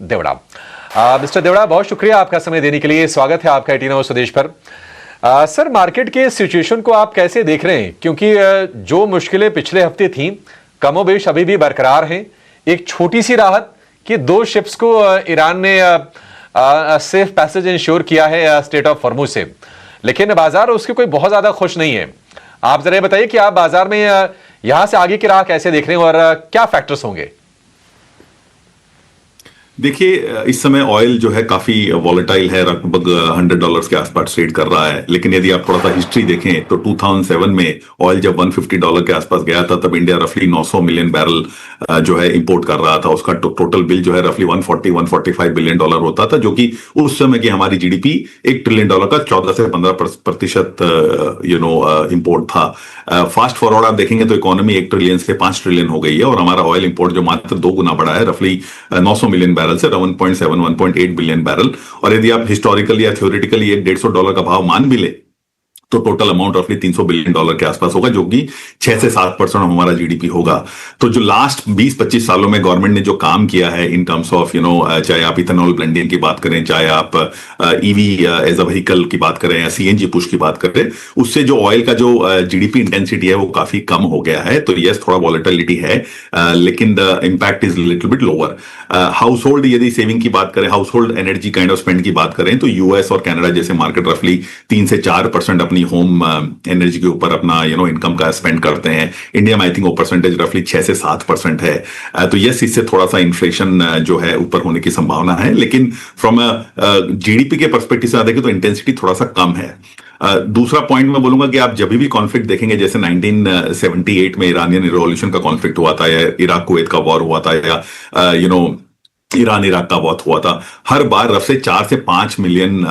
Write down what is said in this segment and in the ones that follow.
Devda. Mister Devda, बहुत शुक्रिया आपका समय देने के लिए। स्वागत है आपका 18 आवर्स स्वदेश पर। सर, मार्केट के सिचुएशन को आप कैसे देख रहे हैं? क्योंकि जो मुश्किलें पिछले हफ्ते थीं कमोबेश अभी भी बरकरार हैं। एक छोटी सी राहत कि 2 शिप्स को ईरान ने सेफ पैसेज इंश्योर किया है स्ट्रेट ऑफ हॉर्मुज से, लेकिन बाजार उसके कोई बहुत ज्यादा खुश नहीं है। आप जरा बताइए कि आप बाजार में यहां से आगे की राह कैसे देख रहे हैं और क्या फैक्टर्स होंगे? देखिए, इस समय ऑयल जो है काफी वॉलेटाइल है, लगभग $100 के आसपास ट्रेड कर रहा है। लेकिन यदि आप थोड़ा सा हिस्ट्री देखें तो 2007 में ऑयल जब $150 के आसपास गया था, तब इंडिया रफली 900 मिलियन बैरल जो है इंपोर्ट कर रहा था। उसका टोटल बिल जो है रफली $145 बिलियन होता था, जो कि उस समय की हमारी जीडीपी $1 ट्रिलियन का 14 से 15% इंपोर्ट था। फास्ट फॉरवर्ड आप देखेंगे तो इकोनॉमी 1 ट्रिलियन से 5 ट्रिलियन हो गई है, और हमारा ऑयल इंपोर्ट जो मात्र 2 गुना बढ़ा है, रफली 900 मिलियन बैरल से 1.7 1.8 बिलियन बैरल। और यदि आप हिस्टोरिकली या थ्योरेटिकली $150 का भाव मान भी ले तो टोटल अमाउंट रफली $300 बिलियन के आसपास होगा, जो कि 6 से 7% हमारा जीडीपी होगा। तो जो लास्ट 20-25 सालों में गवर्नमेंट ने जो काम किया है इन टर्म्स ऑफ चाहे आप इथेनॉल ब्लेंडिंग की बात करें, चाहे आप ईवी एज अ व्हीकल की बात करें या सीएनजी पुश की बात करें, उससे जो ऑयल का जो जीडीपी इंटेंसिटी है वो काफी कम हो गया है। तो यस, थोड़ा वॉलेटिलिटी है, लेकिन the impact is little bit lower. House hold यदि सेविंग की बात करें, house hold energy kind of spend की बात करें, तो यूएस और कनाडा जैसे मार्केट रफली 3 से 4% अपनी होम एनर्जी के ऊपर अपना इनकम का स्पेंड करते हैं। इंडिया में आई थिंक वो परसेंटेज रफली 6 से 7% है। तो यस, इससे थोड़ा सा इन्फ्लेशन जो है ऊपर होने की संभावना है, लेकिन फ्रॉम जीडीपी के पर्सपेक्टिव से देखें तो इंटेंसिटी थोड़ा सा कम है। दूसरा पॉइंट मैं बोलूंगा कि आप जब भी कॉन्फ्लिक्ट देखेंगे, जैसे 1978 में ईरानियन रिवॉल्यूशन का कॉन्फ्लिक्ट हुआ था, या इराक कुवैत का वॉर हुआ था, या ईरान इराक का वॉर हुआ था, हर बार रफ से 4 से 5 मिलियन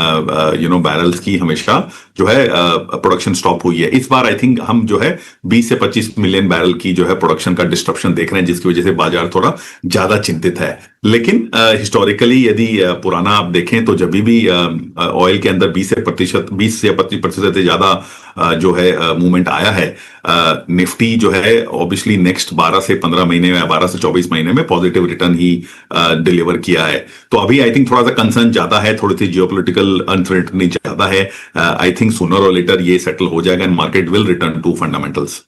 बैरल्स की हमेशा जो है प्रोडक्शन स्टॉप हुई है। इस बार आई थिंक हम जो है 20 से 25 मिलियन बैरल की जो है प्रोडक्शन का डिस्ट्रप्शन देख रहे हैं, जिसकी वजह से बाजार थोड़ा ज्यादा चिंतित है। लेकिन हिस्टोरिकली यदि पुराना आप देखें तो जब भी ऑयल के अंदर 20 से 25% से ज्यादा जो है मूवमेंट आया है, निफ्टी जो है ऑब्वियसली नेक्स्ट 12 से 15 महीने या 12 से 24 महीने में पॉजिटिव रिटर्न ही डिलीवर किया है। तो अभी आई थिंक थोड़ा सा कंसर्न ज्यादा है, थोड़ी सी जियोपॉलिटिकल अनसर्टेनिटी ज्यादा है। आई थिंक सूनर और लेटर ये सेटल हो जाएगा and market will return to fundamentals.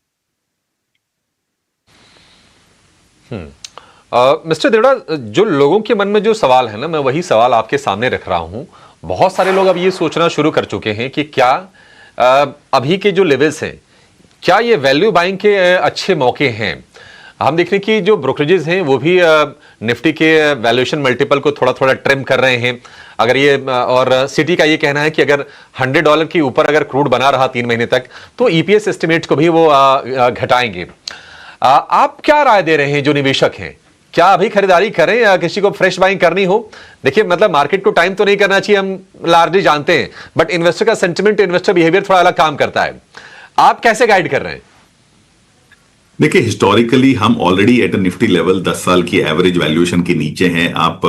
Mister Deora, जो लोगों के मन में जो सवाल है ना, मैं वही सवाल आपके सामने रख रहा हूं। बहुत सारे लोग अब ये सोचना शुरू कर चुके हैं कि क्या अभी के जो लेवल्स हैं, क्या ये वैल्यू बाइंग के अच्छे मौके हैं? हम देख रहे हैं कि जो ब्रोकरेजेस हैं वो भी निफ्टी के वैल्यूएशन मल्टीपल को थोड़ा थोड़ा ट्रिम कर रहे हैं। अगर ये और सिटी का ये कहना है कि अगर $100 के ऊपर अगर क्रूड बना रहा 3 महीने तक तो ईपीएस एस्टिमेट को भी वो घटाएंगे। आप क्या राय दे रहे हैं जो निवेशक हैं? क्या अभी खरीदारी करें या किसी को फ्रेश बाइंग करनी हो? देखिए, मतलब मार्केट को टाइम तो नहीं करना चाहिए, हम लार्जली जानते हैं, बट इन्वेस्टर का सेंटिमेंट, इन्वेस्टर बिहेवियर थोड़ा अलग काम करता है। आप कैसे गाइड कर रहे हैं? देखिए, हिस्टोरिकली हम ऑलरेडी एट निफ्टी लेवल 10 साल की एवरेज वैल्यूएशन के नीचे हैं। आप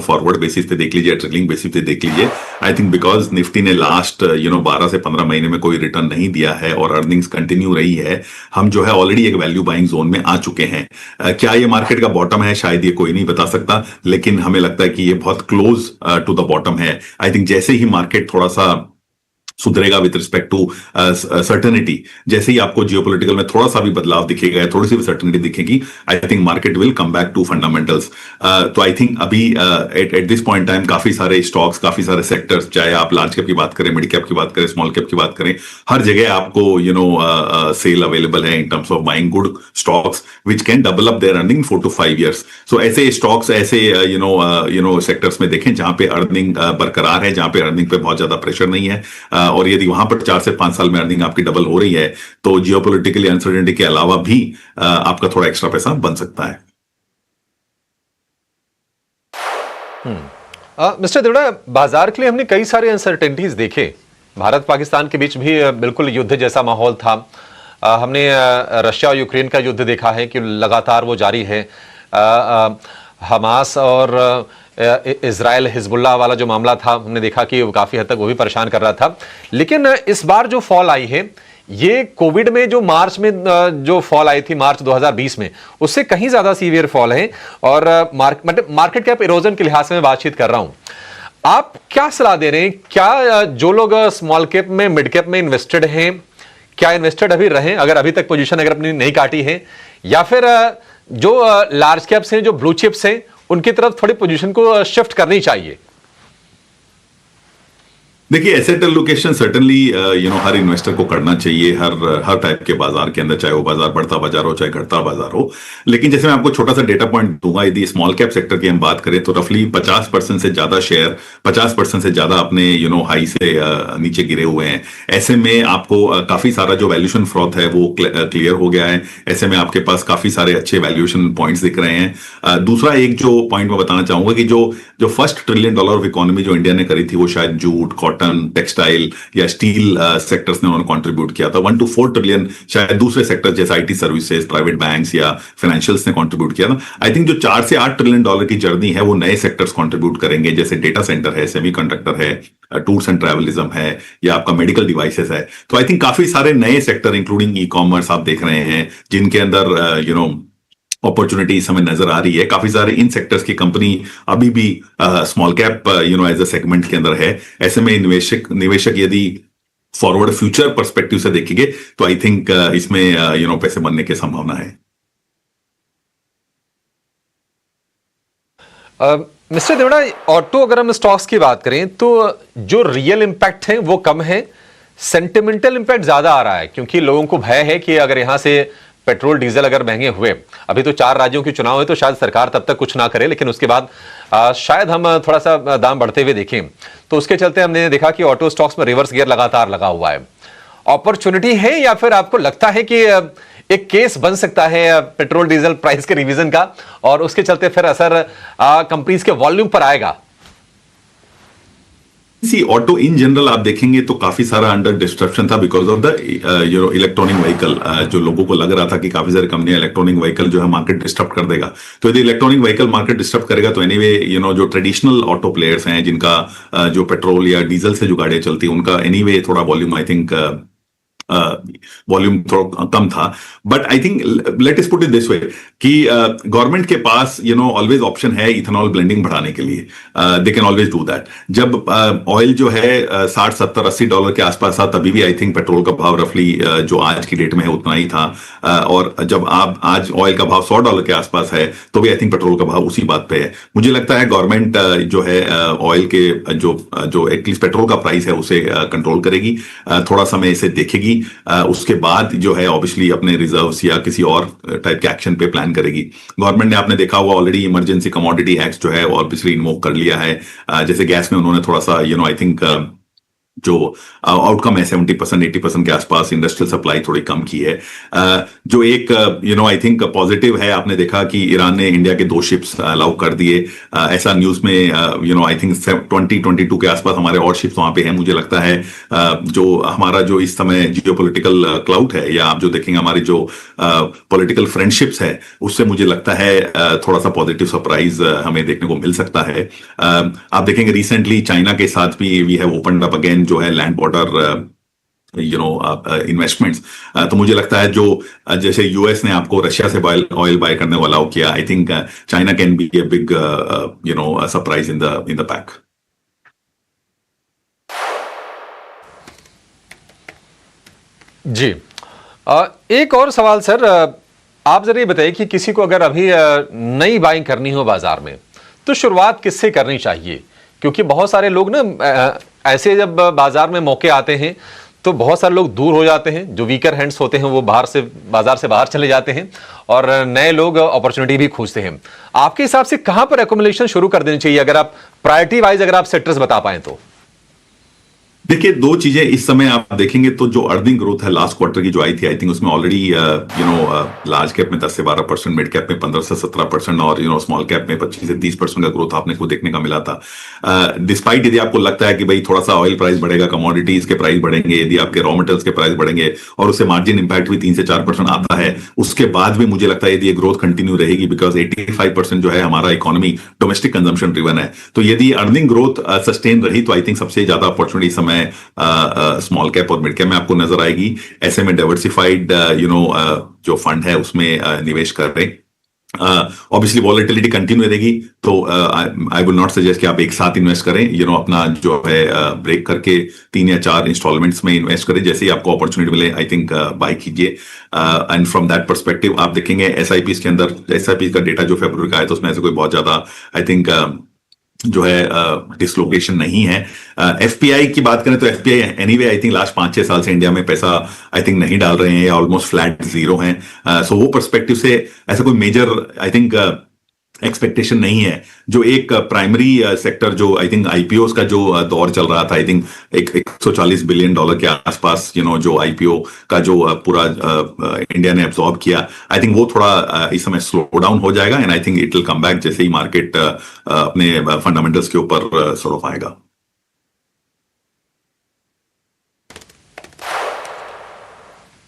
फॉरवर्ड बेसिस पे देख लीजिए, ट्रेलिंग बेसिस पे देख लीजिए। आई थिंक बिकॉज निफ्टी ने लास्ट 12 से 15 महीने में कोई रिटर्न नहीं दिया है और अर्निंग्स कंटिन्यू रही है, हम जो है ऑलरेडी एक वैल्यू बाइंग जोन में आ चुके हैं। क्या ये मार्केट का बॉटम है? शायद ये कोई नहीं बता सकता, लेकिन हमें लगता है कि ये बहुत क्लोज टू द बॉटम है। आई थिंक जैसे ही मार्केट थोड़ा सा सुधरेगा विद रिस्पेक्ट टू सर्टेनिटी, जैसे ही आपको जियोपॉलिटिकल में थोड़ा सा भी बदलाव दिखेगा, थोड़ी सी भी सर्टेनिटी दिखेगी, I think market will come back to fundamentals. तो आई थिंक अभी एट दिस पॉइंट टाइम काफी सारे स्टॉक्स, काफी सारे सेक्टर्स, चाहे आप लार्ज कैप की बात करें, मिड कैप की बात करें, स्मॉल कैप की बात करें, हर जगह आपको सेल अवेलेबल है in terms of buying good stocks which can double up their earning 4 to 5 years। So ऐसे स्टॉक्स, ऐसे सेक्टर्स में देखें जहां पे अर्निंग बरकरार है, जहां पे अर्निंग पे बहुत ज्यादा प्रेशर नहीं है, और यदि वहां पर 4 से 5 साल में अर्निंग आपकी डबल हो रही है, तो जियोपॉलिटिकली अनसर्टेनिटी के अलावा भी आपका थोड़ा एक्स्ट्रा पैसा बन सकता है। मिस्टर देवड़ा, बाजार के लिए हमने कई सारे अनसर्टेनिटीज देखे। भारत पाकिस्तान के बीच भी बिल्कुल युद्ध जैसा माहौल था। हमने रशिया और यूक्रेन का युद्ध देखा है कि लगातार वो जारी है। हमास और इजराइल हिजबुल्लाह वाला जो मामला था, हमने देखा कि वो काफ़ी हद तक वो भी परेशान कर रहा था। लेकिन इस बार जो फॉल आई है ये कोविड में जो मार्च में जो फॉल आई थी मार्च 2020 में, उससे कहीं ज्यादा सीवियर फॉल है। और मार्केट कैप इरोजन के लिहाज से मैं बातचीत कर रहा हूं। आप क्या सलाह दे रहे हैं? क्या जो लोग स्मॉल कैप में, मिड कैप में इन्वेस्टेड हैं, क्या इन्वेस्टेड अभी रहें अगर अभी तक पोजीशन अगर अपनी नहीं काटी है, या फिर जो लार्ज कैप्स हैं, जो ब्लू चिप्स हैं, उनकी तरफ थोड़ी पोजीशन को शिफ्ट करनी चाहिए? देखिए, एसेट एलोकेशन सर्टेनली हर इन्वेस्टर को करना चाहिए हर टाइप के बाजार के अंदर, चाहे वो बाजार बढ़ता बाजार हो चाहे घटता बाजार हो। लेकिन जैसे मैं आपको छोटा सा डेटा पॉइंट दूंगा, यदि स्मॉल कैप सेक्टर की हम बात करें तो रफली 50% से ज्यादा शेयर 50% से ज्यादा अपने हाई से नीचे गिरे हुए हैं। ऐसे में आपको काफी सारा जो वैल्यूएशन फ्रॉथ है वो क्लियर हो गया है। ऐसे में आपके पास काफी सारे अच्छे वैल्यूएशन पॉइंट्स दिख रहे हैं। दूसरा एक जो पॉइंट मैं बताना चाहूंगा कि जो फर्स्ट $1 ट्रिलियन ऑफ इकोनॉमी जो इंडिया ने करी थी, वो शायद जूट, कॉटन, टेक्सटाइल या स्टील सेक्टर्स ने उन्होंने कंट्रीब्यूट किया था। 1 to 4 ट्रिलियन शायद दूसरे सेक्टर जैसे आईटी सर्विसेज, प्राइवेट बैंक्स या फाइनेंशियल्स ने कंट्रीब्यूट किया था। आई थिंक जो $4 से 8 ट्रिलियन की जर्नी है वो नए सेक्टर्स कंट्रीब्यूट करेंगे, जैसे डेटा सेंटर है, सेमीकंडक्टर है, टूर्स एंड ट्रैवलिज्म है, या आपका मेडिकल डिवाइसेस है। तो आई थिंक काफी सारे नए सेक्टर इंक्लूडिंग ई कॉमर्स आप देख रहे हैं जिनके अंदर अपॉर्चुनिटी इस समय नजर आ रही है। काफी सारे इन सेक्टर्स की कंपनी अभी भी small cap as a segment के अंदर है। ऐसे में निवेशक यदि फॉरवर्ड फ्यूचर पर्सपेक्टिव से देखेंगे तो आई थिंक इसमें पैसे बनने की संभावना है। मिस्टर देवड़ा, ऑटो अगर हम स्टॉक्स की बात करें तो जो रियल इंपैक्ट है वो कम है, सेंटिमेंटल इंपैक्ट ज्यादा आ रहा है, क्योंकि लोगों को भय है कि अगर यहां से पेट्रोल डीजल अगर महंगे हुए, अभी तो 4 राज्यों के चुनाव है तो शायद सरकार तब तक कुछ ना करे, लेकिन उसके बाद शायद हम थोड़ा सा दाम बढ़ते हुए देखें। तो उसके चलते हमने देखा कि ऑटो स्टॉक्स में रिवर्स गियर लगातार लगा हुआ है। अपॉर्चुनिटी है या फिर आपको लगता है कि एक केस बन सकता है पेट्रोल डीजल प्राइस के रिवीजन का और उसके चलते फिर असर कंपनीज के वॉल्यूम पर आएगा? ऑटो इन जनरल आप देखेंगे तो काफी सारा अंडर डिस्ट्रप्शन था because of the electronic vehicle. जो लोगों को लग रहा था कि काफी सारी कंपनियां इलेक्ट्रॉनिक व्हीकल जो है मार्केट डिस्टर्ब कर देगा, तो यदि इलेक्ट्रॉनिक व्हीकल मार्केट डिस्टर्ब करेगा तो एनीवे जो ट्रेडिशनल ऑटो प्लेयर्स हैं जिनका जो पेट्रोल या डीजल से जो गाड़ियां चलती है उनका एनीवे थोड़ा वॉल्यूम आई थिंक वॉल्यूम थोड़ा कम था। But I think let us put it this way कि गवर्नमेंट के पास ऑलवेज ऑप्शन है इथेनॉल ब्लेंडिंग बढ़ाने के लिए। They can always do that. जब ऑयल जो है $60, $70, $80 के आसपास था तभी भी आई थिंक पेट्रोल का भाव रफली जो आज की डेट में है उतना ही था। और जब आप आज ऑयल का भाव $100 के आसपास है तो भी आई थिंक पेट्रोल का भाव उसी बात पे है। मुझे लगता है गवर्नमेंट जो है ऑयल के जो एटलीस्ट पेट्रोल का प्राइस है उसे कंट्रोल करेगी, थोड़ा समय इसे देखेगी, उसके बाद जो है ऑब्वियसली अपने रिजर्व्स या किसी और टाइप के एक्शन पे प्लान करेगी। गवर्नमेंट ने आपने देखा होगा ऑलरेडी इमरजेंसी कमोडिटी एक्ट जो है ऑब्वियसली इन्वोक कर लिया है। जैसे गैस में उन्होंने थोड़ा सा आई थिंक जो आउटकम है 70% 80% के आसपास इंडस्ट्रियल सप्लाई थोड़ी कम की है। जो एक आई थिंक पॉजिटिव है, आपने देखा कि ईरान ने इंडिया के 2 शिप्स अलाउ कर दिए। ऐसा न्यूज में आई थिंक 2022 के आसपास हमारे और शिप्स वहां पे हैं। मुझे लगता है जो हमारा जो इस समय जियोपॉलिटिकल क्लाउड है या आप जो देखेंगे हमारी जो पॉलिटिकल फ्रेंडशिप्स है उससे मुझे लगता है थोड़ा सा पॉजिटिव सरप्राइज हमें देखने को मिल सकता है। आप देखेंगे रिसेंटली चाइना के साथ भी we have opened up again जो है लैंड बॉर्डर इन्वेस्टमेंट्स। तो मुझे लगता है जो जैसे यूएस ने आपको रशिया से ऑयल बाय करने वाला हो किया, I think China can be a big surprise in the pack. जी, एक और सवाल सर, आप जरा ये बताइए कि किसी को अगर अभी नई बाइंग करनी हो बाजार में तो शुरुआत किससे करनी चाहिए? क्योंकि बहुत सारे लोग ना ऐसे जब बाजार में मौके आते हैं तो बहुत सारे लोग दूर हो जाते हैं, जो वीकर हैंड्स होते हैं वो बाजार से बाहर चले जाते हैं और नए लोग अपॉर्चुनिटी भी खोजते हैं। आपके हिसाब से कहां पर एक्युमुलेशन शुरू कर देनी चाहिए, अगर आप प्रायोरिटी वाइज अगर आप सेक्टर्स बता पाए तो? देखिए, 2 चीजें इस समय आप देखेंगे तो जो अर्निंग ग्रोथ है लास्ट क्वार्टर की जो आई थी, आई थिंक उसमें ऑलरेडी लार्ज कैप में 10 से 12%, मिड कैप में 15 से 17% और स्मॉल कैप में 25 से 30% का ग्रोथ आपने को देखने का मिला था। डिस्पाइट यदि आपको लगता है कि भाई थोड़ा सा ऑयल प्राइस बढ़ेगा, कमोडिटीज के प्राइस बढ़ेंगे, यदि आपके रॉ मटेरियल्स के प्राइस बढ़ेंगे और उससे मार्जिन इंपैक्ट भी 3 से 4% आता है, उसके बाद भी मुझे लगता है यदि ये ग्रोथ कंटिन्यू रहेगी बिकॉज 85% जो है हमारा इकोनॉमी डोमेस्टिक कंजम्पशन ड्रिवन है, तो यदि अर्निंग ग्रोथ सस्टेन रही तो आई थिंक सबसे ज्यादा अपॉर्चुनिटी समय है स्मॉल कैप और मिड कैप में आपको नजर आएगी। ऐसे में डाइवर्सिफाइड जो फंड है उसमें निवेश कर रहे। ऑब्वियसली वॉलेटिलिटी कंटिन्यू रहेगी, तो आई विल नॉट सजेस्ट कि आप एक साथ इन्वेस्ट करें। अपना जो है ब्रेक करके 3 या 4 इंस्टॉलमेंट्स में इन्वेस्ट करें। जैसे ही आपको अपॉर्चुनिटी मिले आई थिंक बाय कीजिए। एंड फ्रॉम दैट परस्पेक्टिव आप देखेंगे एसआईपी के अंदर, एसआईपी का डेटा जो फरवरी का है तो उसमें ऐसे कोई बहुत ज्यादा आई थिंक जो है डिसलोकेशन नहीं है। एफपीआई की बात करें तो FPI anyway I think last 5-6 साल से इंडिया में पैसा आई थिंक नहीं डाल रहे हैं या ऑलमोस्ट फ्लैट जीरो हैं। सो वो पर्सपेक्टिव से ऐसा कोई मेजर आई थिंक एक्सपेक्टेशन नहीं है। जो एक प्राइमरी सेक्टर जो आई थिंक आईपीओ का जो दौर चल रहा था, आई थिंक एक $140 बिलियन के आसपास जो आईपीओ का जो पूरा इंडिया ने एब्जॉर्ब किया, आई थिंक वो थोड़ा इस समय स्लो डाउन हो जाएगा। And I think it will come back जैसे ही मार्केट अपने फंडामेंटल्स के ऊपर सॉर्ट ऑफ आएगा।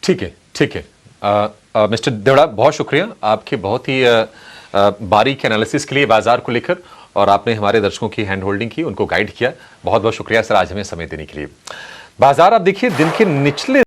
ठीक है, ठीक है। मिस्टर देवड़ा, बहुत शुक्रिया आपके बहुत ही बारीक एनालिसिस के लिए बाजार को लेकर, और आपने हमारे दर्शकों की हैंड होल्डिंग की, उनको गाइड किया। बहुत बहुत शुक्रिया सर आज हमें समय देने के लिए। बाजार आप देखिए दिन के निचले